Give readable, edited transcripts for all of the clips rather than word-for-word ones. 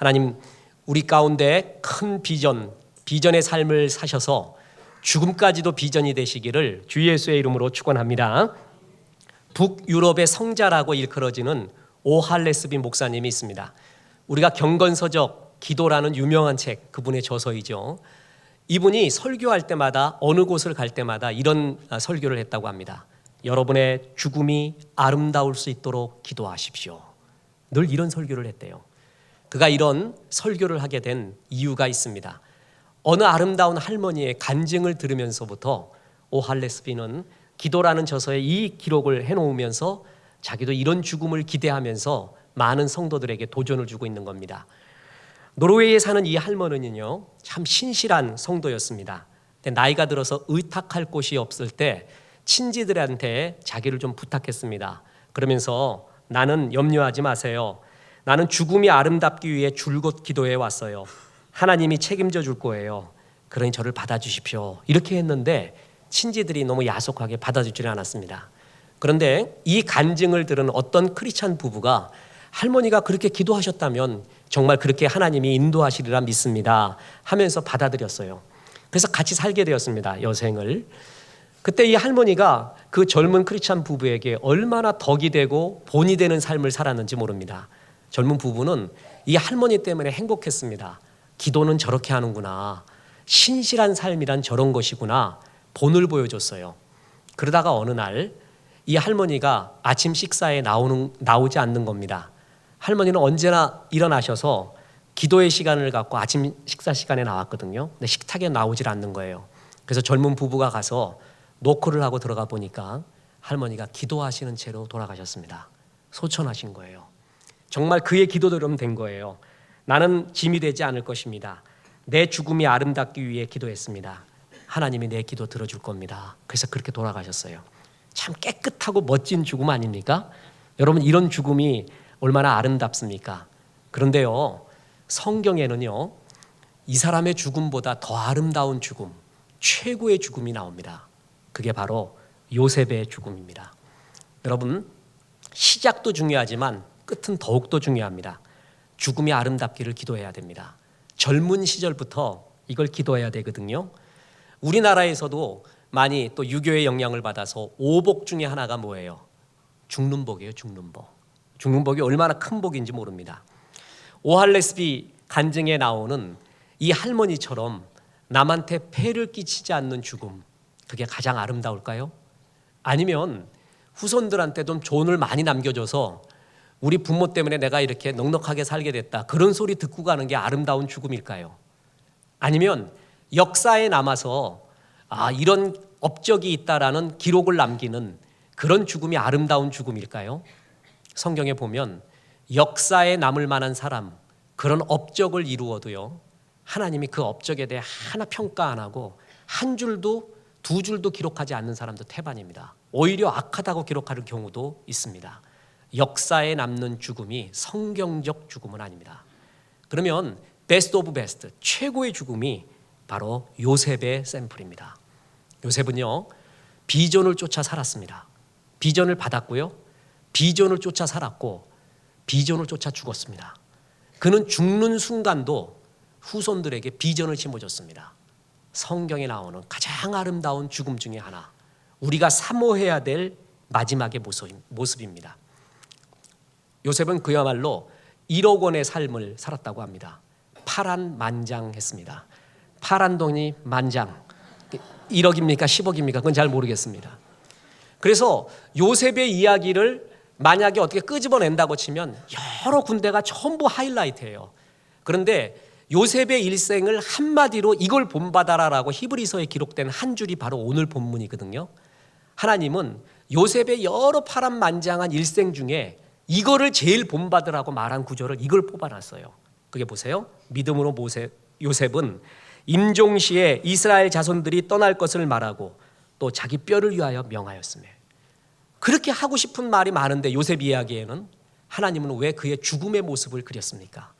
하나님 우리 가운데 큰 비전의 삶을 사셔서 죽음까지도 비전이 되시기를 주 예수의 이름으로 축원합니다. 북유럽의 성자라고 일컬어지는 오할레스비 목사님이 있습니다. 우리가 경건서적 기도라는 유명한 책, 그분의 저서이죠. 이분이 설교할 때마다 어느 곳을 갈 때마다 이런 설교를 했다고 합니다. 여러분의 죽음이 아름다울 수 있도록 기도하십시오. 늘 이런 설교를 했대요. 그가 이런 설교를 하게 된 이유가 있습니다. 어느 아름다운 할머니의 간증을 들으면서부터 오할레스비는 기도라는 저서에 이 기록을 해놓으면서 자기도 이런 죽음을 기대하면서 많은 성도들에게 도전을 주고 있는 겁니다. 노르웨이에 사는 이 할머니는요, 참 신실한 성도였습니다. 근데 나이가 들어서 의탁할 곳이 없을 때 친지들한테 자기를 좀 부탁했습니다. 그러면서 나는 염려하지 마세요. 나는 죽음이 아름답기 위해 줄곧 기도해 왔어요. 하나님이 책임져 줄 거예요. 그러니 저를 받아주십시오. 이렇게 했는데 친지들이 너무 야속하게 받아주지는 않았습니다. 그런데 이 간증을 들은 어떤 크리스찬 부부가 할머니가 그렇게 기도하셨다면 정말 그렇게 하나님이 인도하시리라 믿습니다 하면서 받아들였어요. 그래서 같이 살게 되었습니다. 여생을. 그때 이 할머니가 그 젊은 크리스찬 부부에게 얼마나 덕이 되고 본이 되는 삶을 살았는지 모릅니다. 젊은 부부는 이 할머니 때문에 행복했습니다. 기도는 저렇게 하는구나. 신실한 삶이란 저런 것이구나. 본을 보여줬어요. 그러다가 어느 날 이 할머니가 아침 식사에 나오지 않는 겁니다. 할머니는 언제나 일어나셔서 기도의 시간을 갖고 아침 식사 시간에 나왔거든요. 근데 식탁에 나오질 않는 거예요. 그래서 젊은 부부가 가서 노크를 하고 들어가 보니까 할머니가 기도하시는 채로 돌아가셨습니다. 소천하신 거예요. 정말 그의 기도대로 된 거예요. 나는 짐이 되지 않을 것입니다. 내 죽음이 아름답기 위해 기도했습니다. 하나님이 내 기도 들어줄 겁니다. 그래서 그렇게 돌아가셨어요. 참 깨끗하고 멋진 죽음 아닙니까? 여러분, 이런 죽음이 얼마나 아름답습니까? 그런데요, 성경에는요, 이 사람의 죽음보다 더 아름다운 죽음, 최고의 죽음이 나옵니다. 그게 바로 요셉의 죽음입니다. 여러분, 시작도 중요하지만 끝은 더욱더 중요합니다. 죽음이 아름답기를 기도해야 됩니다. 젊은 시절부터 이걸 기도해야 되거든요. 우리나라에서도 많이 또 유교의 영향을 받아서 오복 중에 하나가 뭐예요? 죽는 복이에요. 죽는 복. 죽는 복이 얼마나 큰 복인지 모릅니다. 오할레스비 간증에 나오는 이 할머니처럼 남한테 폐를 끼치지 않는 죽음, 그게 가장 아름다울까요? 아니면 후손들한테 좀 조언을 많이 남겨줘서 우리 부모 때문에 내가 이렇게 넉넉하게 살게 됐다, 그런 소리 듣고 가는 게 아름다운 죽음일까요? 아니면 역사에 남아서 이런 업적이 있다라는 기록을 남기는 그런 죽음이 아름다운 죽음일까요? 성경에 보면 역사에 남을 만한 사람, 그런 업적을 이루어도요, 하나님이 그 업적에 대해 하나 평가 안 하고 한 줄도 두 줄도 기록하지 않는 사람도 태반입니다. 오히려 악하다고 기록하는 경우도 있습니다. 역사에 남는 죽음이 성경적 죽음은 아닙니다. 그러면 베스트 오브 베스트, 최고의 죽음이 바로 요셉의 샘플입니다. 요셉은요, 비전을 쫓아 살았습니다. 비전을 받았고요, 비전을 쫓아 살았고, 비전을 쫓아 죽었습니다. 그는 죽는 순간도 후손들에게 비전을 심어줬습니다. 성경에 나오는 가장 아름다운 죽음 중에 하나, 우리가 사모해야 될 마지막의 모습입니다. 요셉은 그야말로 1억 원의 삶을 살았다고 합니다. 파란만장했습니다. 파란 돈이 만장, 1억입니까 10억입니까 그건 잘 모르겠습니다. 그래서 요셉의 이야기를 만약에 어떻게 끄집어낸다고 치면 여러 군데가 전부 하이라이트예요. 그런데 요셉의 일생을 한마디로 이걸 본받아라라고 히브리서에 기록된 한 줄이 바로 오늘 본문이거든요. 하나님은 요셉의 여러 파란만장한 일생 중에 이거를 제일 본받으라고 말한 구절을 이걸 뽑아놨어요. 그게 보세요. 믿음으로 요셉은 임종시에 이스라엘 자손들이 떠날 것을 말하고 또 자기 뼈를 위하여 명하였으며. 그렇게 하고 싶은 말이 많은데 요셉 이야기에는 하나님은 왜 그의 죽음의 모습을 그렸습니까?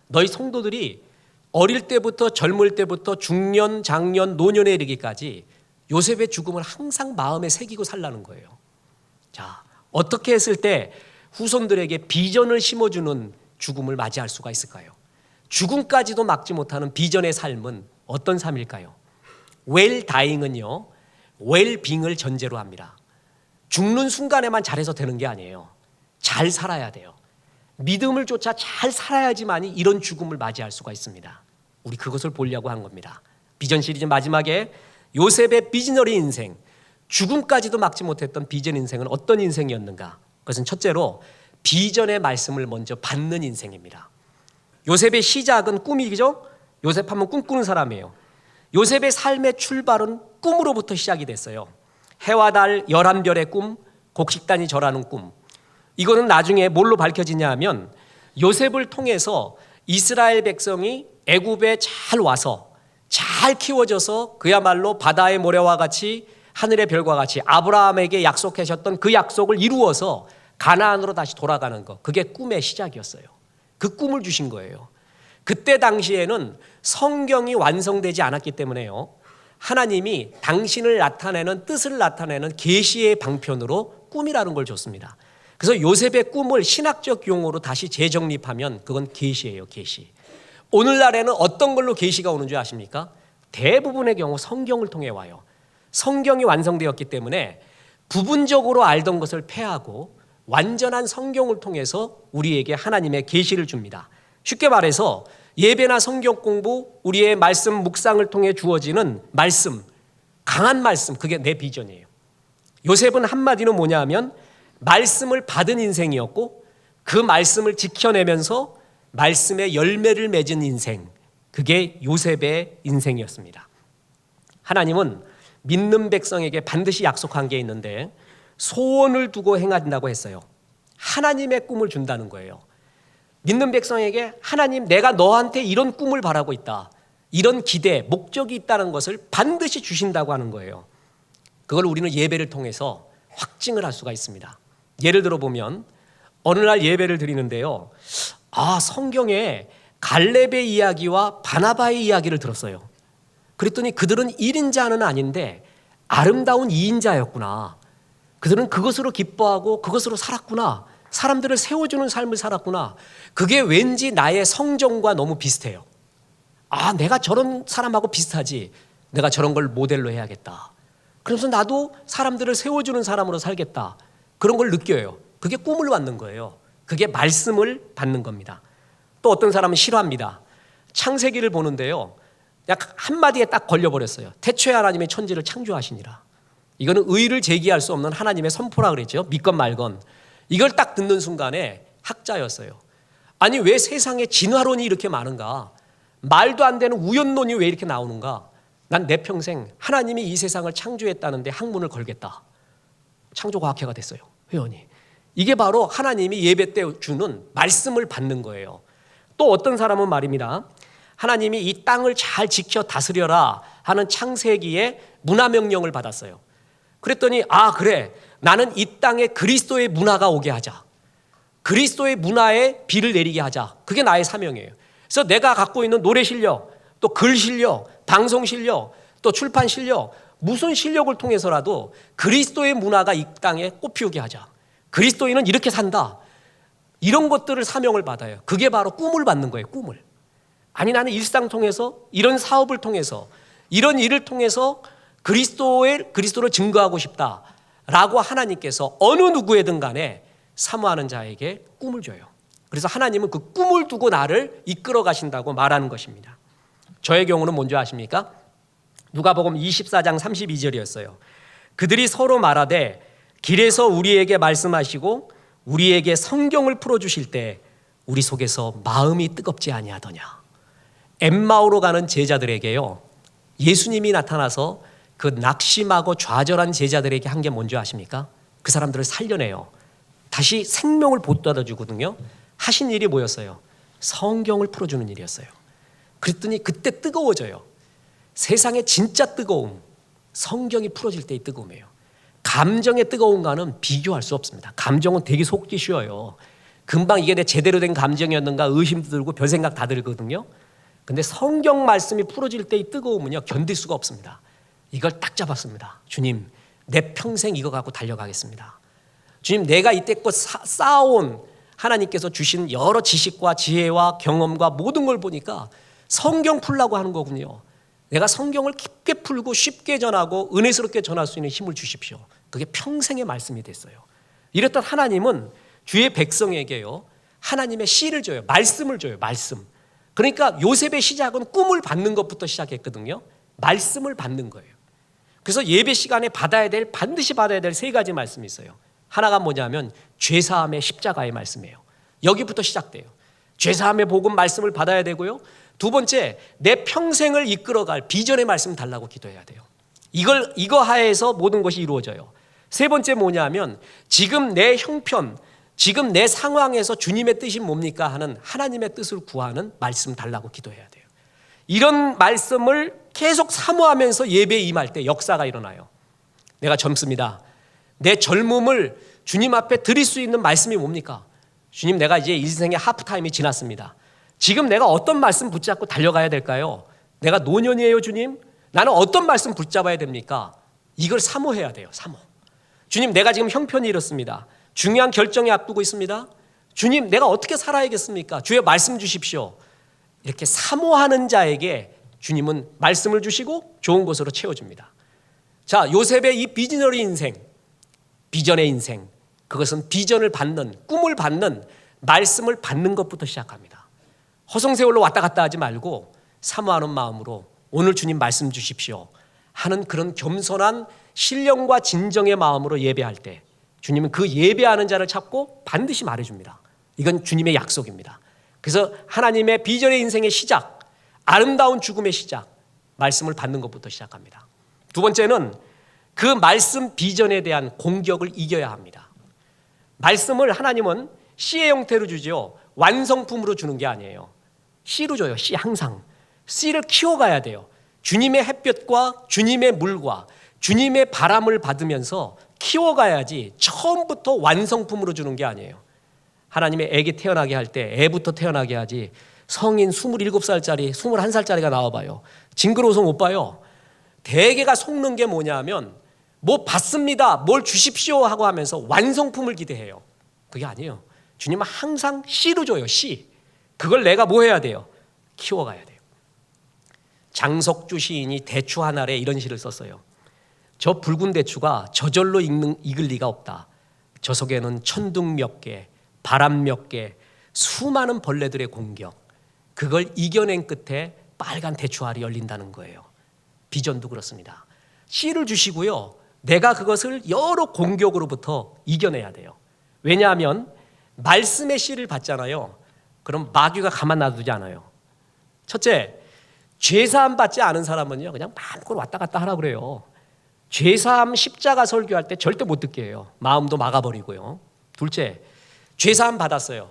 너희 성도들이 어릴 때부터 젊을 때부터 중년, 장년, 노년에 이르기까지 요셉의 죽음을 항상 마음에 새기고 살라는 거예요. 자, 어떻게 했을 때 후손들에게 비전을 심어주는 죽음을 맞이할 수가 있을까요? 죽음까지도 막지 못하는 비전의 삶은 어떤 삶일까요? 웰 다잉은요, 웰빙을 전제로 합니다. 죽는 순간에만 잘해서 되는 게 아니에요. 잘 살아야 돼요. 믿음을 쫓아 잘 살아야지만이 이런 죽음을 맞이할 수가 있습니다. 우리 그것을 보려고 한 겁니다. 비전 시리즈 마지막에 요셉의 비즈너리 인생, 죽음까지도 막지 못했던 비전 인생은 어떤 인생이었는가? 그것은 첫째로 비전의 말씀을 먼저 받는 인생입니다. 요셉의 시작은 꿈이죠. 요셉하면 꿈꾸는 사람이에요. 요셉의 삶의 출발은 꿈으로부터 시작이 됐어요. 해와 달 11별의 꿈, 곡식단이 절하는 꿈. 이거는 나중에 뭘로 밝혀지냐 하면 요셉을 통해서 이스라엘 백성이 애굽에 잘 와서 잘 키워져서 그야말로 바다의 모래와 같이 하늘의 별과 같이 아브라함에게 약속하셨던 그 약속을 이루어서 가나안으로 다시 돌아가는 것. 그게 꿈의 시작이었어요. 그 꿈을 주신 거예요. 그때 당시에는 성경이 완성되지 않았기 때문에요. 하나님이 당신을 나타내는 뜻을 나타내는 계시의 방편으로 꿈이라는 걸 줬습니다. 그래서 요셉의 꿈을 신학적 용어로 다시 재정립하면 그건 계시예요, 계시. 오늘날에는 어떤 걸로 계시가 오는 줄 아십니까? 대부분의 경우 성경을 통해 와요. 성경이 완성되었기 때문에 부분적으로 알던 것을 폐하고 완전한 성경을 통해서 우리에게 하나님의 계시를 줍니다. 쉽게 말해서 예배나 성경 공부, 우리의 말씀 묵상을 통해 주어지는 말씀, 강한 말씀, 그게 내 비전이에요. 요셉은 한마디로 뭐냐 하면 말씀을 받은 인생이었고 그 말씀을 지켜내면서 말씀의 열매를 맺은 인생, 그게 요셉의 인생이었습니다. 하나님은 믿는 백성에게 반드시 약속한 게 있는데 소원을 두고 행한다고 했어요. 하나님의 꿈을 준다는 거예요. 믿는 백성에게 하나님, 내가 너한테 이런 꿈을 바라고 있다, 이런 기대, 목적이 있다는 것을 반드시 주신다고 하는 거예요. 그걸 우리는 예배를 통해서 확증을 할 수가 있습니다. 예를 들어 보면 어느 날 예배를 드리는데요, 성경에 갈렙의 이야기와 바나바의 이야기를 들었어요. 그랬더니 그들은 1인자는 아닌데 아름다운 2인자였구나. 그들은 그것으로 기뻐하고 그것으로 살았구나. 사람들을 세워주는 삶을 살았구나. 그게 왠지 나의 성정과 너무 비슷해요. 내가 저런 사람하고 비슷하지. 내가 저런 걸 모델로 해야겠다. 그래서 나도 사람들을 세워주는 사람으로 살겠다. 그런 걸 느껴요. 그게 꿈을 받는 거예요. 그게 말씀을 받는 겁니다. 또 어떤 사람은 싫어합니다. 창세기를 보는데요, 약 한마디에 딱 걸려버렸어요. 태초에 하나님의 천지를 창조하시니라. 이거는 의의를 제기할 수 없는 하나님의 선포라 그랬죠. 믿건 말건. 이걸 딱 듣는 순간에 학자였어요. 아니, 왜 세상에 진화론이 이렇게 많은가? 말도 안 되는 우연론이 왜 이렇게 나오는가? 난 내 평생 하나님이 이 세상을 창조했다는데 학문을 걸겠다. 창조과학회가 됐어요, 회원이. 이게 바로 하나님이 예배 때 주는 말씀을 받는 거예요. 또 어떤 사람은 말입니다, 하나님이 이 땅을 잘 지켜 다스려라 하는 창세기에 문화명령을 받았어요. 그랬더니 그래, 나는 이 땅에 그리스도의 문화가 오게 하자. 그리스도의 문화에 비를 내리게 하자. 그게 나의 사명이에요. 그래서 내가 갖고 있는 노래 실력, 또 글 실력, 방송 실력, 또 출판 실력, 무슨 실력을 통해서라도 그리스도의 문화가 이 땅에 꽃피우게 하자. 그리스도인은 이렇게 산다. 이런 것들을 사명을 받아요. 그게 바로 꿈을 받는 거예요, 꿈을. 아니, 나는 일상 통해서, 이런 사업을 통해서, 이런 일을 통해서 그리스도를 증거하고 싶다라고 하나님께서 어느 누구에든 간에 사모하는 자에게 꿈을 줘요. 그래서 하나님은 그 꿈을 두고 나를 이끌어 가신다고 말하는 것입니다. 저의 경우는 뭔지 아십니까? 누가복음 24장 32절이었어요. 그들이 서로 말하되 길에서 우리에게 말씀하시고 우리에게 성경을 풀어주실 때 우리 속에서 마음이 뜨겁지 아니하더냐. 엠마오로 가는 제자들에게요, 예수님이 나타나서 그 낙심하고 좌절한 제자들에게 한 게 뭔지 아십니까? 그 사람들을 살려내요. 다시 생명을 보따라 주거든요. 하신 일이 뭐였어요? 성경을 풀어주는 일이었어요. 그랬더니 그때 뜨거워져요. 세상의 진짜 뜨거움, 성경이 풀어질 때의 뜨거움이에요. 감정의 뜨거움과는 비교할 수 없습니다. 감정은 되게 속기 쉬워요. 금방 이게 내 제대로 된 감정이었는가 의심도 들고 별 생각 다 들거든요. 근데 성경 말씀이 풀어질 때의 뜨거움은요, 견딜 수가 없습니다. 이걸 딱 잡았습니다. 주님, 내 평생 이거 갖고 달려가겠습니다. 주님, 내가 이때껏 쌓아온 하나님께서 주신 여러 지식과 지혜와 경험과 모든 걸 보니까 성경 풀라고 하는 거군요. 내가 성경을 깊게 풀고 쉽게 전하고 은혜스럽게 전할 수 있는 힘을 주십시오. 그게 평생의 말씀이 됐어요. 이랬던 하나님은 주의 백성에게요, 하나님의 씨를 줘요. 말씀을 줘요. 말씀. 그러니까 요셉의 시작은 꿈을 받는 것부터 시작했거든요. 말씀을 받는 거예요. 그래서 예배 시간에 반드시 받아야 될 세 가지 말씀이 있어요. 하나가 뭐냐면 죄사함의 십자가의 말씀이에요. 여기부터 시작돼요. 죄사함의 복음 말씀을 받아야 되고요. 두 번째, 내 평생을 이끌어갈 비전의 말씀 달라고 기도해야 돼요. 이거 하에서 모든 것이 이루어져요. 세 번째 뭐냐면 지금 내 형편, 지금 내 상황에서 주님의 뜻이 뭡니까 하는 하나님의 뜻을 구하는 말씀 달라고 기도해야 돼요. 이런 말씀을 계속 사모하면서 예배에 임할 때 역사가 일어나요. 내가 젊습니다. 내 젊음을 주님 앞에 드릴 수 있는 말씀이 뭡니까? 주님, 내가 이제 인생의 하프타임이 지났습니다. 지금 내가 어떤 말씀 붙잡고 달려가야 될까요? 내가 노년이에요, 주님? 나는 어떤 말씀 붙잡아야 됩니까? 이걸 사모해야 돼요. 사모. 주님, 내가 지금 형편이 이렇습니다. 중요한 결정에 앞두고 있습니다. 주님, 내가 어떻게 살아야겠습니까? 주의 말씀 주십시오. 이렇게 사모하는 자에게 주님은 말씀을 주시고 좋은 것으로 채워줍니다. 자, 요셉의 이 비즈너리 인생, 비전의 인생, 그것은 비전을 받는, 꿈을 받는, 말씀을 받는 것부터 시작합니다. 허송세월로 왔다 갔다 하지 말고 사모하는 마음으로 오늘 주님 말씀 주십시오 하는 그런 겸손한 신령과 진정의 마음으로 예배할 때 주님은 그 예배하는 자를 찾고 반드시 말해줍니다. 이건 주님의 약속입니다. 그래서 하나님의 비전의 인생의 시작, 아름다운 죽음의 시작, 말씀을 받는 것부터 시작합니다. 두 번째는 그 말씀 비전에 대한 공격을 이겨야 합니다. 말씀을 하나님은 씨의 형태로 주죠. 완성품으로 주는 게 아니에요. 씨로 줘요. 씨 항상. 씨를 키워가야 돼요. 주님의 햇볕과 주님의 물과 주님의 바람을 받으면서 키워가야지 처음부터 완성품으로 주는 게 아니에요. 하나님의 애기 태어나게 할 때 애부터 태어나게 하지 성인 27살짜리, 21살짜리가 나와봐요. 징그러워서 못 봐요. 대개가 속는 게 뭐냐면 뭐 받습니다, 뭘 주십시오 하고 하면서 완성품을 기대해요. 그게 아니에요. 주님은 항상 씨로 줘요. 씨. 그걸 내가 뭐 해야 돼요? 키워가야 돼요. 장석주 시인이 대추 한 알에 이런 시를 썼어요. 저 붉은 대추가 저절로 익을 리가 없다. 저 속에는 천둥 몇 개, 바람 몇 개, 수많은 벌레들의 공격, 그걸 이겨낸 끝에 빨간 대추알이 열린다는 거예요. 비전도 그렇습니다. 씨를 주시고요, 내가 그것을 여러 공격으로부터 이겨내야 돼요. 왜냐하면 말씀의 씨를 받잖아요. 그럼 마귀가 가만 놔두지 않아요. 첫째, 죄사함 받지 않은 사람은요 그냥 마음껏 왔다 갔다 하라 그래요. 죄사함 십자가 설교할 때 절대 못 듣게 해요. 마음도 막아버리고요. 둘째, 죄사함 받았어요.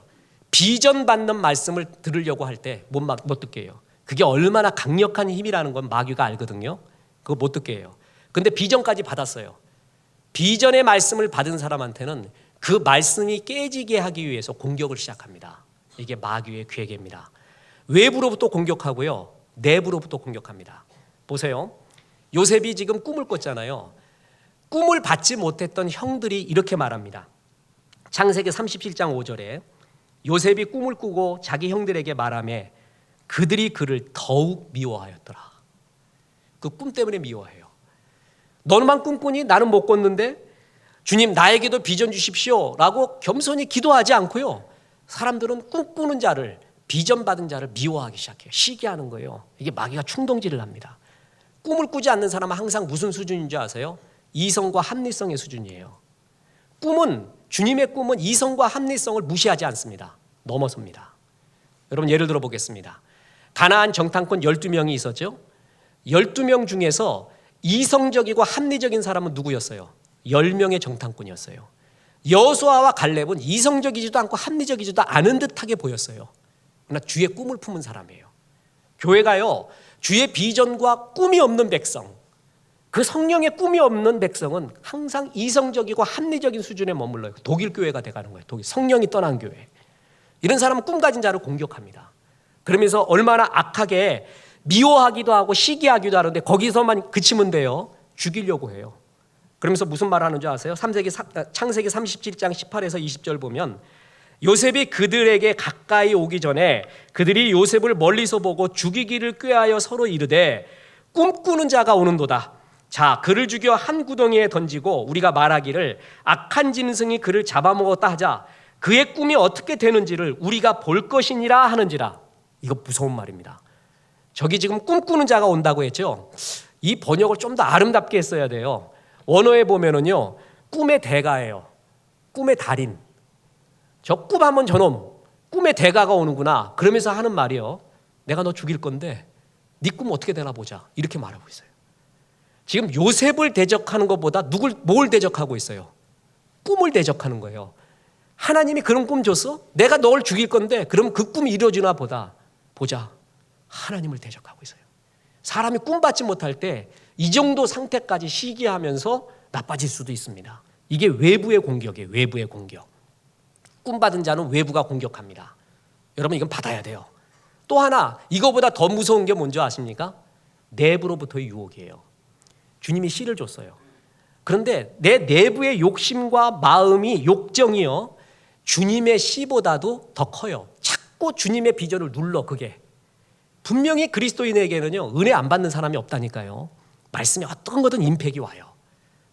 비전 받는 말씀을 들으려고 할 때 못 듣게 해요. 그게 얼마나 강력한 힘이라는 건 마귀가 알거든요. 그거 못 듣게 해요. 근데 비전까지 받았어요. 비전의 말씀을 받은 사람한테는 그 말씀이 깨지게 하기 위해서 공격을 시작합니다. 이게 마귀의 괴계입니다. 외부로부터 공격하고요, 내부로부터 공격합니다. 보세요. 요셉이 지금 꿈을 꿨잖아요. 꿈을 받지 못했던 형들이 이렇게 말합니다. 창세기 37장 5절에 요셉이 꿈을 꾸고 자기 형들에게 말하며 그들이 그를 더욱 미워하였더라. 그 꿈 때문에 미워해요. 너만 꿈꾸니 나는 못 꿨는데 주님 나에게도 비전 주십시오 라고 겸손히 기도하지 않고요, 사람들은 꿈꾸는 자를, 비전 받은 자를 미워하기 시작해요. 시기하는 거예요. 이게 마귀가 충동질을 합니다. 꿈을 꾸지 않는 사람은 항상 무슨 수준인 줄 아세요? 이성과 합리성의 수준이에요. 주님의 꿈은 이성과 합리성을 무시하지 않습니다. 넘어섭니다. 여러분 예를 들어 보겠습니다. 가나안 정탐꾼 12명이 있었죠. 12명 중에서 이성적이고 합리적인 사람은 누구였어요? 10명의 정탐꾼이었어요. 여호수아와 갈렙은 이성적이지도 않고 합리적이지도 않은 듯하게 보였어요. 그러나 주의 꿈을 품은 사람이에요. 교회가요, 주의 비전과 꿈이 없는 백성, 그 성령의 꿈이 없는 백성은 항상 이성적이고 합리적인 수준에 머물러요. 독일 교회가 돼가는 거예요. 성령이 떠난 교회. 이런 사람은 꿈 가진 자를 공격합니다. 그러면서 얼마나 악하게 미워하기도 하고 시기하기도 하는데 거기서만 그치면 돼요. 죽이려고 해요. 그러면서 무슨 말 하는 줄 아세요? 창세기 37장 18에서 20절 보면 요셉이 그들에게 가까이 오기 전에 그들이 요셉을 멀리서 보고 죽이기를 꾀하여 서로 이르되 꿈꾸는 자가 오는도다. 자, 그를 죽여 한 구덩이에 던지고 우리가 말하기를 악한 짐승이 그를 잡아먹었다 하자. 그의 꿈이 어떻게 되는지를 우리가 볼 것이니라 하는지라. 이거 무서운 말입니다. 저기 지금 꿈꾸는 자가 온다고 했죠. 이 번역을 좀 더 아름답게 했어야 돼요. 원어에 보면은요, 꿈의 대가예요. 꿈의 달인. 저 꿈하면 저놈, 꿈의 대가가 오는구나. 그러면서 하는 말이요. 내가 너 죽일 건데 네 꿈 어떻게 되나 보자. 이렇게 말하고 있어요. 지금 요셉을 대적하는 것보다 뭘 대적하고 있어요? 꿈을 대적하는 거예요. 하나님이 그런 꿈 줬어? 내가 널 죽일 건데 그럼 그 꿈이 이루어지나 보자. 하나님을 대적하고 있어요. 사람이 꿈 받지 못할 때 이 정도 상태까지 시기하면서 나빠질 수도 있습니다. 이게 외부의 공격이에요. 외부의 공격. 꿈 받은 자는 외부가 공격합니다. 여러분 이건 받아야 돼요. 또 하나 이거보다 더 무서운 게 뭔지 아십니까? 내부로부터의 유혹이에요. 주님이 씨를 줬어요. 그런데 내 내부의 욕심과 마음이 욕정이요, 주님의 씨보다도 더 커요. 자꾸 주님의 비전을 눌러. 그게 분명히 그리스도인에게는요 은혜 안 받는 사람이 없다니까요. 말씀에 어떤 거든 임팩이 와요.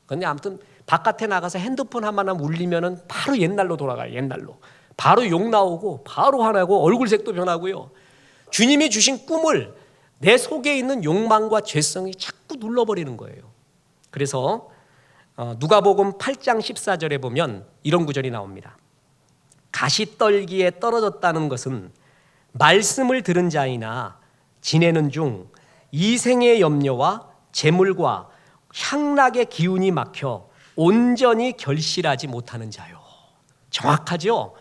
그런데 아무튼 바깥에 나가서 핸드폰 하나만 울리면은 바로 옛날로 돌아가요. 옛날로 바로 욕 나오고 바로 화나고 얼굴색도 변하고요. 주님이 주신 꿈을 내 속에 있는 욕망과 죄성이 자꾸 눌러버리는 거예요. 그래서 누가복음 8장 14절에 보면 이런 구절이 나옵니다. 가시떨기에 떨어졌다는 것은 말씀을 들은 자이나 지내는 중 이생의 염려와 재물과 향락의 기운이 막혀 온전히 결실하지 못하는 자요. 정확하죠?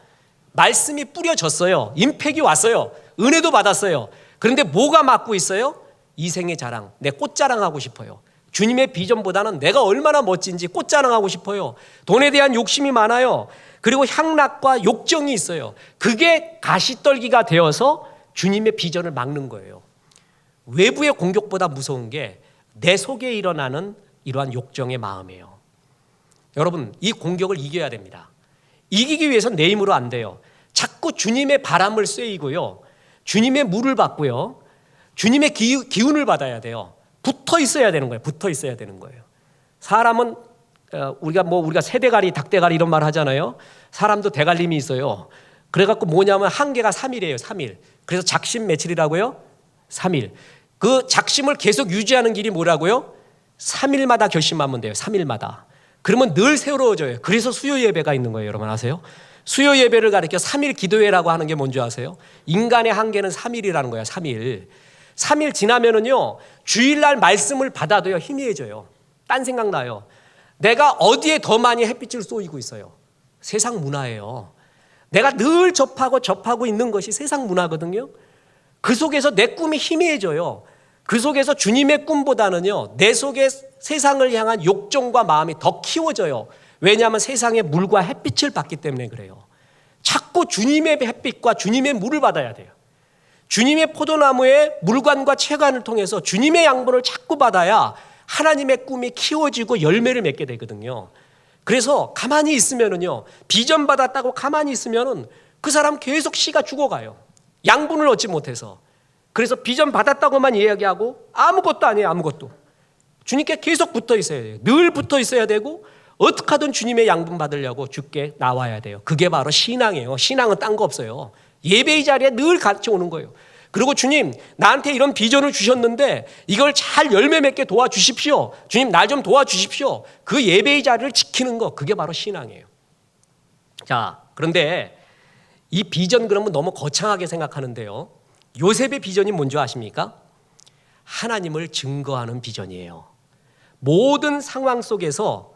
말씀이 뿌려졌어요. 임팩이 왔어요. 은혜도 받았어요. 그런데 뭐가 막고 있어요? 이생의 자랑, 내 꽃자랑하고 싶어요. 주님의 비전보다는 내가 얼마나 멋진지 꽃자랑하고 싶어요. 돈에 대한 욕심이 많아요. 그리고 향락과 욕정이 있어요. 그게 가시떨기가 되어서 주님의 비전을 막는 거예요. 외부의 공격보다 무서운 게 내 속에 일어나는 이러한 욕정의 마음이에요. 여러분 이 공격을 이겨야 됩니다. 이기기 위해서는 내 힘으로 안 돼요. 자꾸 주님의 바람을 쐐이고요, 주님의 물을 받고요, 주님의 기운을 받아야 돼요. 붙어 있어야 되는 거예요. 붙어 있어야 되는 거예요. 사람은 우리가 새대가리, 닭대가리 이런 말 하잖아요. 사람도 대갈림이 있어요. 그래갖고 뭐냐면 한계가 3일이에요. 3일. 그래서 작심 며칠이라고요? 3일. 그 작심을 계속 유지하는 길이 뭐라고요? 3일마다 결심하면 돼요. 3일마다. 그러면 늘 새로워져요. 그래서 수요 예배가 있는 거예요. 여러분 아세요? 수요 예배를 가리켜 3일 기도회라고 하는 게 뭔지 아세요? 인간의 한계는 3일이라는 거예요. 3일. 3일 지나면은요, 주일날 말씀을 받아도요, 희미해져요. 딴 생각 나요. 내가 어디에 더 많이 햇빛을 쏘이고 있어요? 세상 문화예요. 내가 늘 접하고 있는 것이 세상 문화거든요. 그 속에서 내 꿈이 희미해져요. 그 속에서 주님의 꿈보다는요, 내 속에 세상을 향한 욕정과 마음이 더 키워져요. 왜냐하면 세상의 물과 햇빛을 받기 때문에 그래요. 자꾸 주님의 햇빛과 주님의 물을 받아야 돼요. 주님의 포도나무의 물관과 채관을 통해서 주님의 양분을 자꾸 받아야 하나님의 꿈이 키워지고 열매를 맺게 되거든요. 그래서 가만히 있으면은요, 비전 받았다고 가만히 있으면은 그 사람 계속 씨가 죽어가요. 양분을 얻지 못해서. 그래서 비전 받았다고만 이야기하고 아무것도 아니에요. 아무것도. 주님께 계속 붙어 있어야 돼요. 늘 붙어 있어야 되고 어떻게 하든 주님의 양분 받으려고 주께 나와야 돼요. 그게 바로 신앙이에요. 신앙은 딴 거 없어요. 예배의 자리에 늘 같이 오는 거예요. 그리고 주님 나한테 이런 비전을 주셨는데 이걸 잘 열매 맺게 도와주십시오. 주님 날 좀 도와주십시오. 그 예배의 자리를 지키는 거, 그게 바로 신앙이에요. 자, 그런데 이 비전 그러면 너무 거창하게 생각하는데요, 요셉의 비전이 뭔지 아십니까? 하나님을 증거하는 비전이에요. 모든 상황 속에서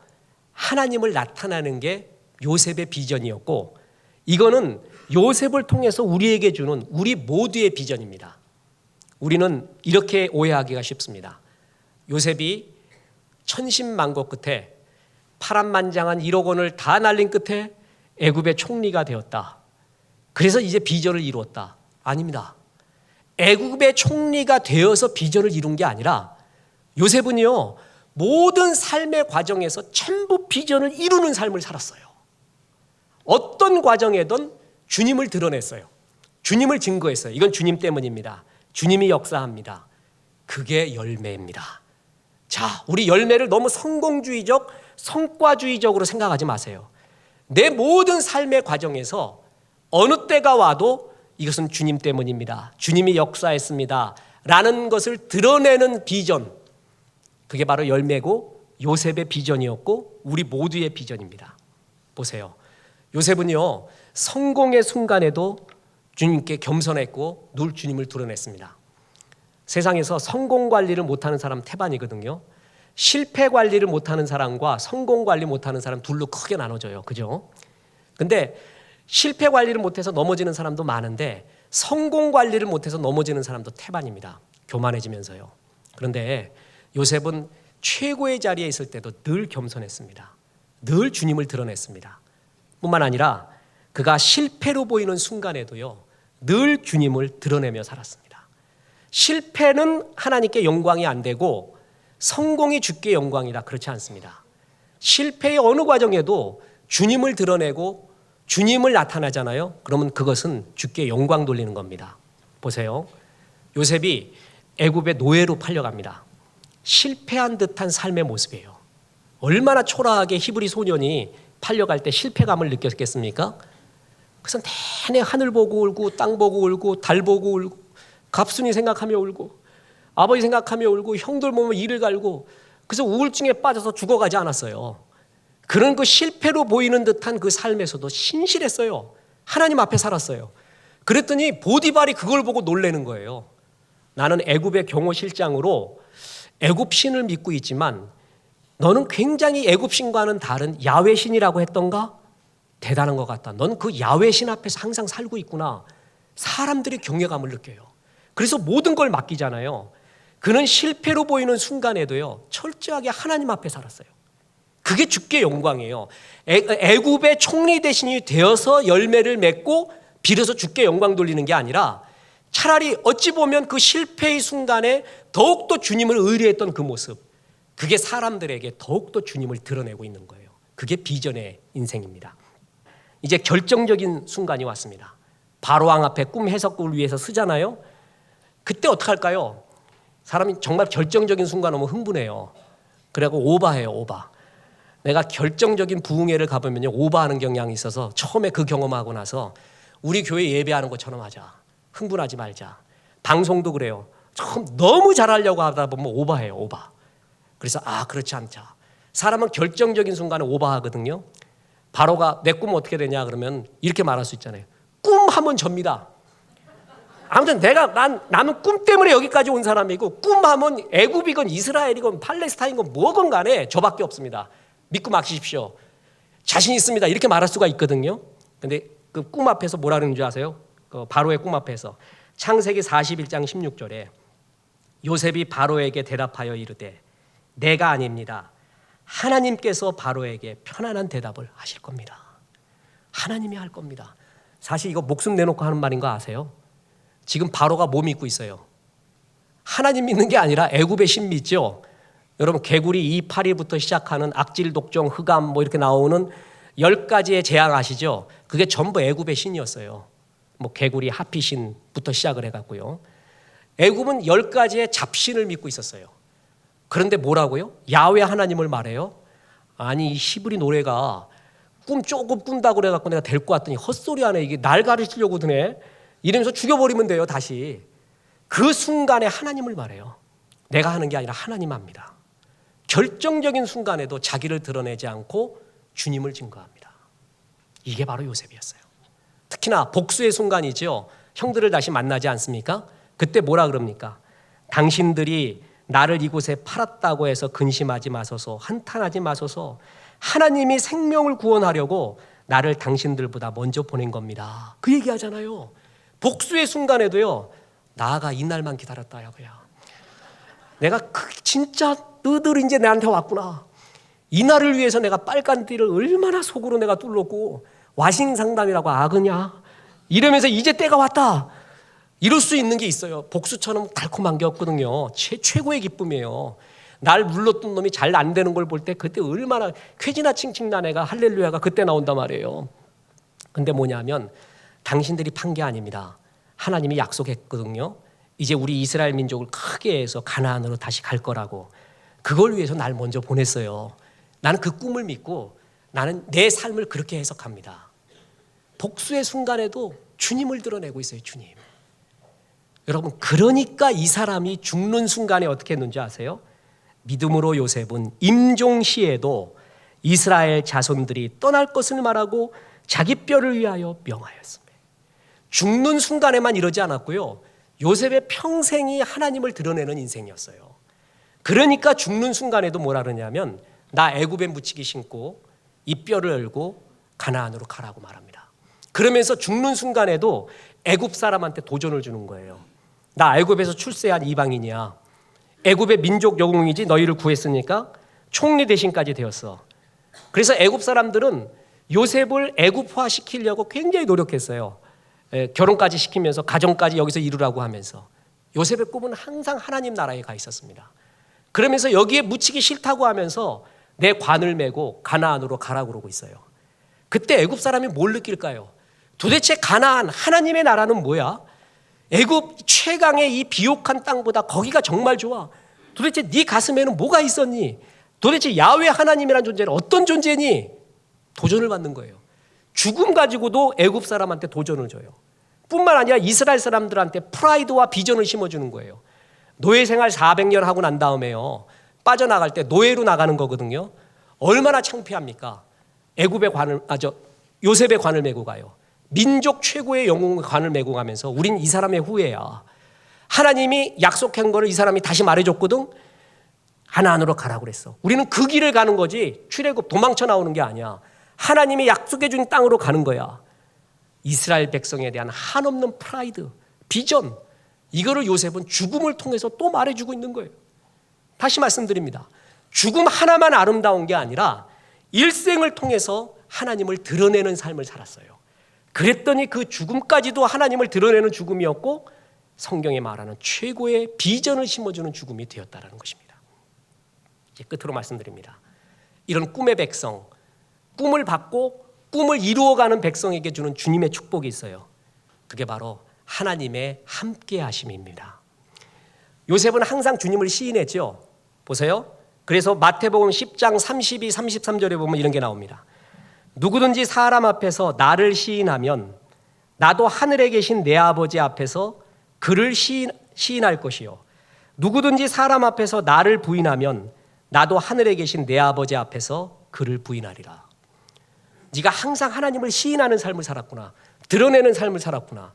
하나님을 나타나는 게 요셉의 비전이었고, 이거는 요셉을 통해서 우리에게 주는 우리 모두의 비전입니다. 우리는 이렇게 오해하기가 쉽습니다. 요셉이 천신만고 끝에 파란만장한 1억 원을 다 날린 끝에 애굽의 총리가 되었다. 그래서 이제 비전을 이루었다. 아닙니다. 애굽의 총리가 되어서 비전을 이룬 게 아니라 요셉은요, 모든 삶의 과정에서 전부 비전을 이루는 삶을 살았어요. 어떤 과정에든 주님을 드러냈어요. 주님을 증거했어요. 이건 주님 때문입니다. 주님이 역사합니다. 그게 열매입니다. 자, 우리 열매를 너무 성공주의적, 성과주의적으로 생각하지 마세요. 내 모든 삶의 과정에서 어느 때가 와도 이것은 주님 때문입니다. 주님이 역사했습니다. 라는 것을 드러내는 비전, 그게 바로 열매고 요셉의 비전이었고 우리 모두의 비전입니다. 보세요. 요셉은요, 성공의 순간에도 주님께 겸손했고 늘 주님을 드러냈습니다. 세상에서 성공 관리를 못하는 사람 태반이거든요. 실패 관리를 못하는 사람과 성공 관리 못하는 사람 둘로 크게 나눠져요. 그죠? 근데 실패 관리를 못해서 넘어지는 사람도 많은데 성공 관리를 못해서 넘어지는 사람도 태반입니다. 교만해지면서요. 그런데 요셉은 최고의 자리에 있을 때도 늘 겸손했습니다. 늘 주님을 드러냈습니다. 뿐만 아니라 그가 실패로 보이는 순간에도요, 늘 주님을 드러내며 살았습니다. 실패는 하나님께 영광이 안 되고 성공이 주께 영광이다. 그렇지 않습니다. 실패의 어느 과정에도 주님을 드러내고 주님을 나타나잖아요. 그러면 그것은 주께 영광 돌리는 겁니다. 보세요. 요셉이 애굽의 노예로 팔려갑니다. 실패한 듯한 삶의 모습이에요. 얼마나 초라하게 히브리 소년이 팔려갈 때 실패감을 느꼈겠습니까? 그래서 내내 하늘 보고 울고 땅 보고 울고 달 보고 울고 갑순이 생각하며 울고 아버지 생각하며 울고 형들 보면 이를 갈고 그래서 우울증에 빠져서 죽어가지 않았어요. 그런 그 실패로 보이는 듯한 그 삶에서도 신실했어요. 하나님 앞에 살았어요. 그랬더니 보디발이 그걸 보고 놀라는 거예요. 나는 애굽의 경호실장으로 애굽 신을 믿고 있지만 너는 굉장히 애굽 신과는 다른 야훼 신이라고 했던가? 대단한 것 같다. 넌 그 야훼 신 앞에서 항상 살고 있구나. 사람들이 경외감을 느껴요. 그래서 모든 걸 맡기잖아요. 그는 실패로 보이는 순간에도요, 철저하게 하나님 앞에 살았어요. 그게 주께 영광이에요. 애굽의 총리 대신이 되어서 열매를 맺고 빌어서 주께 영광 돌리는 게 아니라 차라리 어찌 보면 그 실패의 순간에 더욱더 주님을 의뢰했던 그 모습, 그게 사람들에게 더욱더 주님을 드러내고 있는 거예요. 그게 비전의 인생입니다. 이제 결정적인 순간이 왔습니다. 바로왕 앞에 꿈 해석을 위해서 쓰잖아요. 그때 어떡할까요? 사람이 정말 결정적인 순간 오면 흥분해요. 그래갖고 오바해요. 오바. 내가 결정적인 부흥회를 가보면요, 오바하는 경향이 있어서 처음에 그 경험하고 나서 우리 교회 예배하는 것처럼 하자. 흥분하지 말자. 방송도 그래요. 처음 너무 잘하려고 하다 보면 오바해요. 오바. 그래서 그렇지 않자. 사람은 결정적인 순간에 오바하거든요. 바로가 내 꿈은 어떻게 되냐 그러면 이렇게 말할 수 있잖아요. 꿈 하면 접니다. 아무튼 나는 꿈 때문에 여기까지 온 사람이고 꿈 하면 애굽이건 이스라엘이건 팔레스타인건 뭐건 간에 저밖에 없습니다. 믿고 맡기십시오. 자신 있습니다. 이렇게 말할 수가 있거든요. 근데 그 꿈 앞에서 뭐라 그러는 줄 아세요? 그 바로의 꿈 앞에서 창세기 41장 16절에 요셉이 바로에게 대답하여 이르되 내가 아닙니다. 하나님께서 바로에게 편안한 대답을 하실 겁니다. 하나님이 할 겁니다. 사실 이거 목숨 내놓고 하는 말인 거 아세요? 지금 바로가 뭐 믿고 있어요? 하나님 믿는 게 아니라 애굽의 신 믿죠? 여러분 개구리 282부터 시작하는 악질, 독종, 흑암 뭐 이렇게 나오는 10가지의 재앙 아시죠? 그게 전부 애굽의 신이었어요. 뭐 개구리 하피신부터 시작을 해갖고요. 애굽은 10가지의 잡신을 믿고 있었어요. 그런데 뭐라고요? 야훼 하나님을 말해요. 아니 이 히브리 노래가 꿈 조금 꾼다고 그래갖고 내가 데리고 왔더니 헛소리 하네. 이게 날 가르치려고 드네. 이러면서 죽여버리면 돼요. 다시. 그 순간에 하나님을 말해요. 내가 하는 게 아니라 하나님 합니다. 결정적인 순간에도 자기를 드러내지 않고 주님을 증거합니다. 이게 바로 요셉이었어요. 특히나 복수의 순간이죠. 형들을 다시 만나지 않습니까? 그때 뭐라 그럽니까? 당신들이 나를 이곳에 팔았다고 해서 근심하지 마소서, 한탄하지 마소서. 하나님이 생명을 구원하려고 나를 당신들보다 먼저 보낸 겁니다. 그 얘기하잖아요. 복수의 순간에도요, 나아가 이날만 기다렸다. 야구야. 내가 진짜 너들 이제 내한테 왔구나. 이날을 위해서 내가 빨간 띠를 얼마나 속으로 내가 뚫었고 와신상담이라고 악으냐. 이러면서 이제 때가 왔다. 이럴 수 있는 게 있어요. 복수처럼 달콤한 게 없거든요. 최고의 기쁨이에요. 날 물렀던 놈이 잘 안 되는 걸 볼 때 그때 얼마나 쾌지나 칭칭난 애가 할렐루야가 그때 나온단 말이에요. 근데 뭐냐면 당신들이 판 게 아닙니다. 하나님이 약속했거든요. 이제 우리 이스라엘 민족을 크게 해서 가나안으로 다시 갈 거라고. 그걸 위해서 날 먼저 보냈어요. 나는 그 꿈을 믿고 나는 내 삶을 그렇게 해석합니다. 복수의 순간에도 주님을 드러내고 있어요. 주님. 여러분, 그러니까 이 사람이 죽는 순간에 어떻게 했는지 아세요? 믿음으로 요셉은 임종시에도 이스라엘 자손들이 떠날 것을 말하고 자기 뼈를 위하여 명하였습니다. 죽는 순간에만 이러지 않았고요. 요셉의 평생이 하나님을 드러내는 인생이었어요. 그러니까 죽는 순간에도 뭐라 그러냐면 나 애굽에 묻히기 신고 이 뼈를 열고 가나안으로 가라고 말합니다. 그러면서 죽는 순간에도 애굽 사람한테 도전을 주는 거예요. 나 애굽에서 출세한 이방인이야. 애굽의 민족 영웅이지 너희를 구했으니까 총리 대신까지 되었어. 그래서 애굽 사람들은 요셉을 애굽화 시키려고 굉장히 노력했어요. 결혼까지 시키면서 가정까지 여기서 이루라고 하면서 요셉의 꿈은 항상 하나님 나라에 가 있었습니다. 그러면서 여기에 묻히기 싫다고 하면서 내 관을 메고 가나안으로 가라고 그러고 있어요. 그때 애굽 사람이 뭘 느낄까요? 도대체 가나안 하나님의 나라는 뭐야? 애굽 최강의 이 비옥한 땅보다 거기가 정말 좋아. 도대체 네 가슴에는 뭐가 있었니? 도대체 야훼 하나님이라는 존재는 어떤 존재니? 도전을 받는 거예요. 죽음 가지고도 애굽 사람한테 도전을 줘요. 뿐만 아니라 이스라엘 사람들한테 프라이드와 비전을 심어주는 거예요. 노예 생활 400년 하고 난 다음에요. 빠져나갈 때 노예로 나가는 거거든요. 얼마나 창피합니까? 요셉의 관을 메고 가요. 민족 최고의 영웅의 관을 메고 가면서 우린 이 사람의 후예야. 하나님이 약속한 거를 이 사람이 다시 말해줬거든. 가나안으로 가라고 그랬어. 우리는 그 길을 가는 거지 출애굽 도망쳐 나오는 게 아니야. 하나님이 약속해 준 땅으로 가는 거야. 이스라엘 백성에 대한 한없는 프라이드, 비전, 이거를 요셉은 죽음을 통해서 또 말해주고 있는 거예요. 다시 말씀드립니다. 죽음 하나만 아름다운 게 아니라 일생을 통해서 하나님을 드러내는 삶을 살았어요. 그랬더니 그 죽음까지도 하나님을 드러내는 죽음이었고 성경에 말하는 최고의 비전을 심어주는 죽음이 되었다는 것입니다. 이제 끝으로 말씀드립니다. 이런 꿈의 백성, 꿈을 받고 꿈을 이루어가는 백성에게 주는 주님의 축복이 있어요. 그게 바로 하나님의 함께 하심입니다. 요셉은 항상 주님을 시인했죠. 보세요. 그래서 마태복음 10장 32, 33절에 보면 이런 게 나옵니다. 누구든지 사람 앞에서 나를 시인하면 나도 하늘에 계신 내 아버지 앞에서 그를 시인할 것이요. 누구든지 사람 앞에서 나를 부인하면 나도 하늘에 계신 내 아버지 앞에서 그를 부인하리라. 네가 항상 하나님을 시인하는 삶을 살았구나. 드러내는 삶을 살았구나.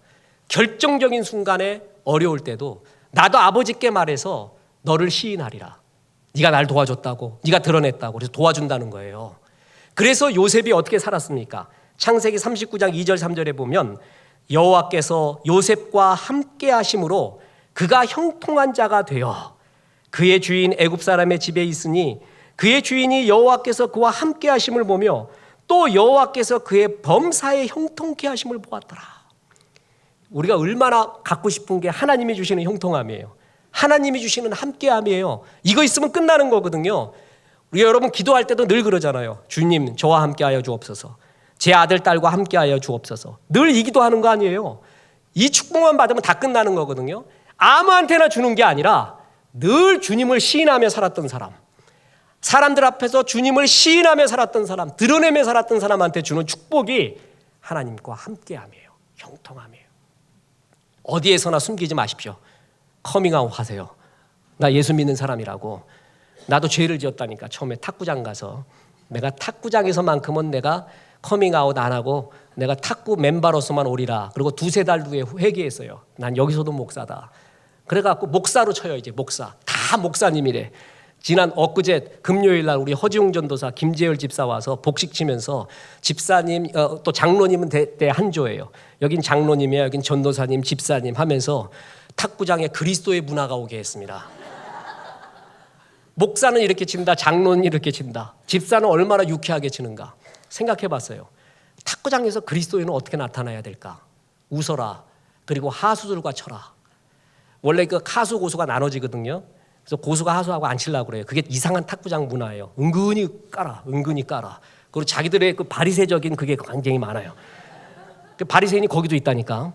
결정적인 순간에 어려울 때도 나도 아버지께 말해서 너를 시인하리라. 네가 날 도와줬다고, 네가 드러냈다고. 그래서 도와준다는 거예요. 그래서 요셉이 어떻게 살았습니까? 창세기 39장 2절 3절에 보면 여호와께서 요셉과 함께 하심으로 그가 형통한 자가 되어 그의 주인 애굽 사람의 집에 있으니 그의 주인이 여호와께서 그와 함께 하심을 보며 또 여호와께서 그의 범사에 형통케 하심을 보았더라. 우리가 얼마나 갖고 싶은 게 하나님이 주시는 형통함이에요. 하나님이 주시는 함께함이에요. 이거 있으면 끝나는 거거든요. 우리 여러분 기도할 때도 늘 그러잖아요. 주님 저와 함께하여 주옵소서. 제 아들 딸과 함께하여 주옵소서. 늘 이 기도하는 거 아니에요. 이 축복만 받으면 다 끝나는 거거든요. 아무한테나 주는 게 아니라 늘 주님을 시인하며 살았던 사람, 사람들 앞에서 주님을 시인하며 살았던 사람, 드러내며 살았던 사람한테 주는 축복이 하나님과 함께함이에요. 형통함이에요. 어디에서나 숨기지 마십시오. 커밍아웃 하세요. 나 예수 믿는 사람이라고. 나도 죄를 지었다니까. 처음에 탁구장 가서 내가 탁구장에서만큼은 내가 커밍아웃 안 하고 내가 탁구 멤버로서만 오리라. 그리고 2-3달 후에 회개했어요. 난 여기서도 목사다. 그래갖고 목사로 쳐요. 이제 목사. 다 목사님이래. 지난 엊그제 금요일 날 우리 허지웅 전도사 김재열 집사 와서 복식 치면서 집사님 또 장로님은 대 한조예요. 여긴 장로님이야, 여긴 전도사님, 집사님 하면서 탁구장에 그리스도의 문화가 오게 했습니다. 목사는 이렇게 친다, 장로는 이렇게 친다. 집사는 얼마나 유쾌하게 치는가 생각해봤어요. 탁구장에서 그리스도인은 어떻게 나타나야 될까? 웃어라. 그리고 하수들과 쳐라. 원래 그 하수 고수가 나눠지거든요. 그래서 고수가 하수하고 안 치려고 그래요. 그게 이상한 탁구장 문화예요. 은근히 깔아. 그리고 자기들의 그 바리새적인 그게 굉장히 많아요. 그 바리새인이 거기도 있다니까.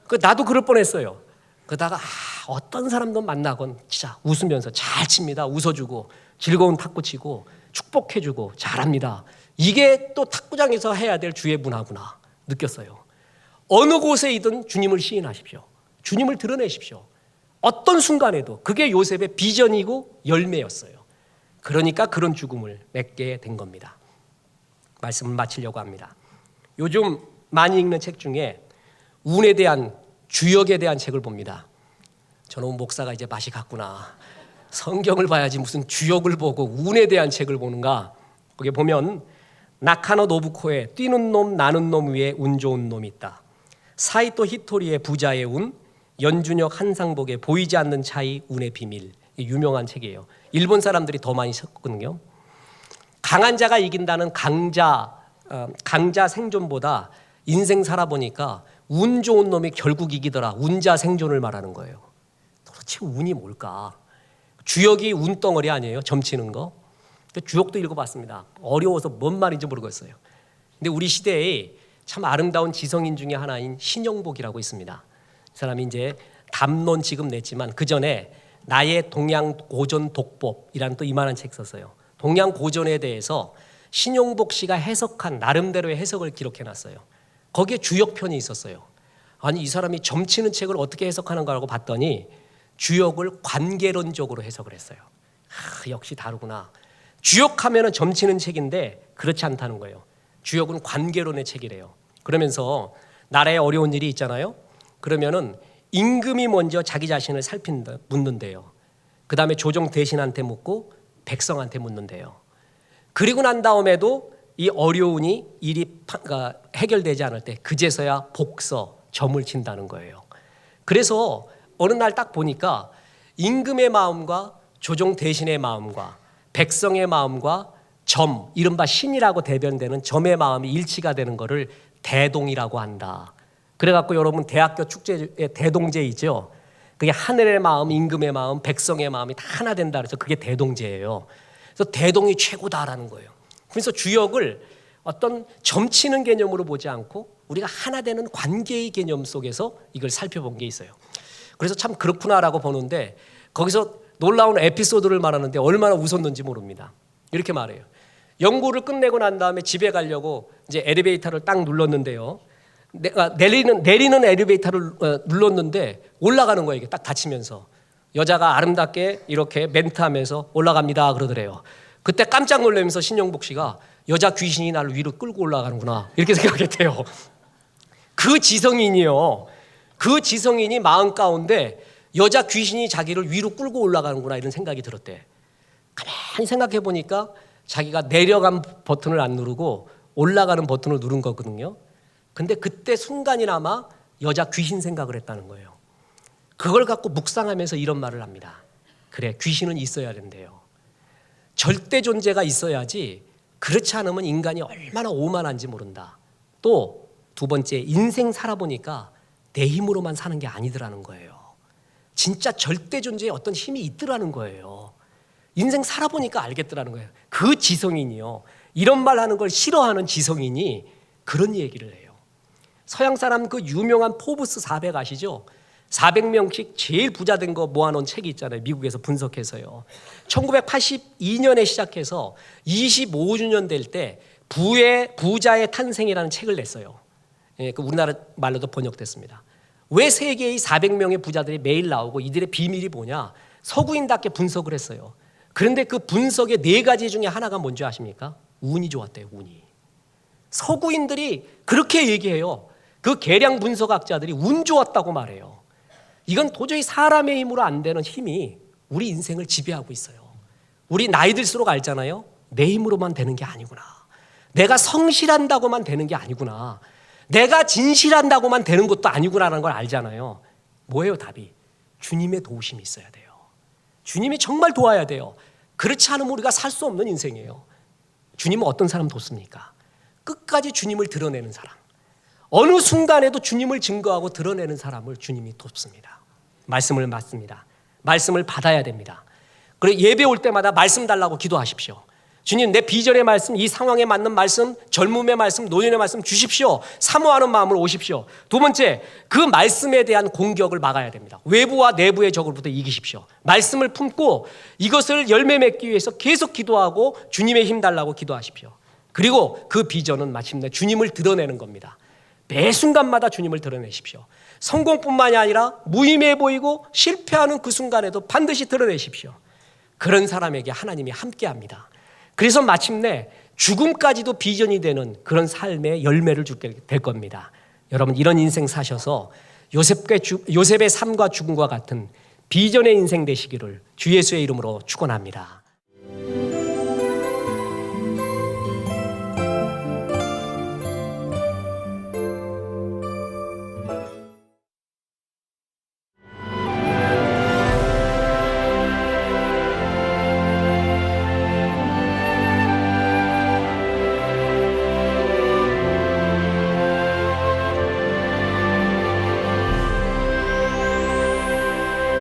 그 나도 그럴 뻔했어요. 그러다가 어떤 사람도 만나건 진짜 웃으면서 잘 칩니다. 웃어주고 즐거운 탁구 치고 축복해주고 잘합니다. 이게 또 탁구장에서 해야 될 주의 문화구나 느꼈어요. 어느 곳에 있든 주님을 시인하십시오. 주님을 드러내십시오. 어떤 순간에도 그게 요셉의 비전이고 열매였어요. 그러니까 그런 죽음을 맺게 된 겁니다. 말씀을 마치려고 합니다. 요즘 많이 읽는 책 중에 운에 대한, 주역에 대한 책을 봅니다. 저는 목사가 이제 맛이 갔구나. 성경을 봐야지 무슨 주역을 보고 운에 대한 책을 보는가. 거기 보면 나카노 노부코의 뛰는 놈 나는 놈 위에 운 좋은 놈이 있다. 사이토 히토리의 부자의 운, 연준혁 한상복의 보이지 않는 차이 운의 비밀. 유명한 책이에요. 일본 사람들이 더 많이 썼거든요. 강한 자가 이긴다는 강자 생존보다 인생 살아보니까 운 좋은 놈이 결국 이기더라. 운자 생존을 말하는 거예요. 도대체 운이 뭘까? 주역이 운덩어리 아니에요? 점치는 거. 주역도 읽어봤습니다. 어려워서 뭔 말인지 모르겠어요. 근데 우리 시대에 참 아름다운 지성인 중에 하나인 신영복이라고 있습니다. 이 사람이 이제 담론 지금 냈지만 그 전에 나의 동양 고전 독법이라는 또 이만한 책 썼어요. 동양 고전에 대해서 신용복 씨가 해석한 나름대로의 해석을 기록해놨어요. 거기에 주역편이 있었어요. 아니 이 사람이 점치는 책을 어떻게 해석하는가라고 봤더니 주역을 관계론적으로 해석을 했어요. 역시 다르구나. 주역하면은 점치는 책인데 그렇지 않다는 거예요. 주역은 관계론의 책이래요. 그러면서 나라에 어려운 일이 있잖아요. 그러면은 임금이 먼저 자기 자신을 묻는데요. 그 다음에 조정 대신한테 묻고 백성한테 묻는데요. 그리고 난 다음에도 이 어려우니 일이 해결되지 않을 때 그제서야 복서, 점을 친다는 거예요. 그래서 어느 날 딱 보니까 임금의 마음과 조정 대신의 마음과 백성의 마음과 점, 이른바 신이라고 대변되는 점의 마음이 일치가 되는 것을 대동이라고 한다. 그래갖고 여러분 대학교 축제에 대동제 있죠. 그게 하늘의 마음, 임금의 마음, 백성의 마음이 다 하나 된다. 그래서 그게 대동제예요. 그래서 대동이 최고다라는 거예요. 그래서 주역을 어떤 점치는 개념으로 보지 않고 우리가 하나 되는 관계의 개념 속에서 이걸 살펴본 게 있어요. 그래서 참 그렇구나라고 보는데 거기서 놀라운 에피소드를 말하는데 얼마나 웃었는지 모릅니다. 이렇게 말해요. 연구를 끝내고 난 다음에 집에 가려고 이제 엘리베이터를 딱 눌렀는데요. 내리는 엘리베이터를 눌렀는데 올라가는 거예요. 이게 딱 닫히면서 여자가 아름답게 이렇게 멘트하면서 올라갑니다 그러더래요. 그때 깜짝 놀라면서 신영복 씨가 여자 귀신이 나를 위로 끌고 올라가는구나 이렇게 생각했대요. 그 지성인이요. 그 지성인이 마음 가운데 여자 귀신이 자기를 위로 끌고 올라가는구나 이런 생각이 들었대. 가만히 생각해 보니까 자기가 내려간 버튼을 안 누르고 올라가는 버튼을 누른 거거든요. 근데 그때 순간이나마 여자 귀신 생각을 했다는 거예요. 그걸 갖고 묵상하면서 이런 말을 합니다. 그래, 귀신은 있어야 된대요. 절대 존재가 있어야지 그렇지 않으면 인간이 얼마나 오만한지 모른다. 또 두 번째, 인생 살아보니까 내 힘으로만 사는 게 아니더라는 거예요. 진짜 절대 존재에 어떤 힘이 있더라는 거예요. 인생 살아보니까 알겠더라는 거예요. 그 지성인이요. 이런 말 하는 걸 싫어하는 지성인이 그런 얘기를 해요. 서양 사람 그 유명한 포브스 400 아시죠? 400명씩 제일 부자 된 거 모아놓은 책이 있잖아요. 미국에서 분석해서요. 1982년에 시작해서 25주년 될 때 부자의 탄생이라는 책을 냈어요. 예, 그 우리나라 말로도 번역됐습니다. 왜 세계의 400명의 부자들이 매일 나오고 이들의 비밀이 뭐냐? 서구인답게 분석을 했어요. 그런데 그 분석의 4가지 중에 하나가 뭔지 아십니까? 운이 좋았대요. 운이. 서구인들이 그렇게 얘기해요. 그 계량 분석학자들이 운 좋았다고 말해요. 이건 도저히 사람의 힘으로 안 되는 힘이 우리 인생을 지배하고 있어요. 우리 나이 들수록 알잖아요. 내 힘으로만 되는 게 아니구나. 내가 성실한다고만 되는 게 아니구나. 내가 진실한다고만 되는 것도 아니구나라는 걸 알잖아요. 뭐예요 답이? 주님의 도우심이 있어야 돼요. 주님이 정말 도와야 돼요. 그렇지 않으면 우리가 살 수 없는 인생이에요. 주님은 어떤 사람 돕습니까? 끝까지 주님을 드러내는 사람. 어느 순간에도 주님을 증거하고 드러내는 사람을 주님이 돕습니다. 말씀을 받습니다. 말씀을 받아야 됩니다. 그리고 예배 올 때마다 말씀 달라고 기도하십시오. 주님, 내 비전의 말씀, 이 상황에 맞는 말씀, 젊음의 말씀, 노년의 말씀 주십시오. 사모하는 마음으로 오십시오. 두 번째, 그 말씀에 대한 공격을 막아야 됩니다. 외부와 내부의 적으로부터 이기십시오. 말씀을 품고 이것을 열매 맺기 위해서 계속 기도하고 주님의 힘 달라고 기도하십시오. 그리고 그 비전은 마침내 주님을 드러내는 겁니다. 매 순간마다 주님을 드러내십시오. 성공뿐만이 아니라 무의미해 보이고 실패하는 그 순간에도 반드시 드러내십시오. 그런 사람에게 하나님이 함께합니다. 그래서 마침내 죽음까지도 비전이 되는 그런 삶의 열매를 주게 될 겁니다. 여러분, 이런 인생 사셔서 요셉의 삶과 죽음과 같은 비전의 인생 되시기를 주 예수의 이름으로 축원합니다.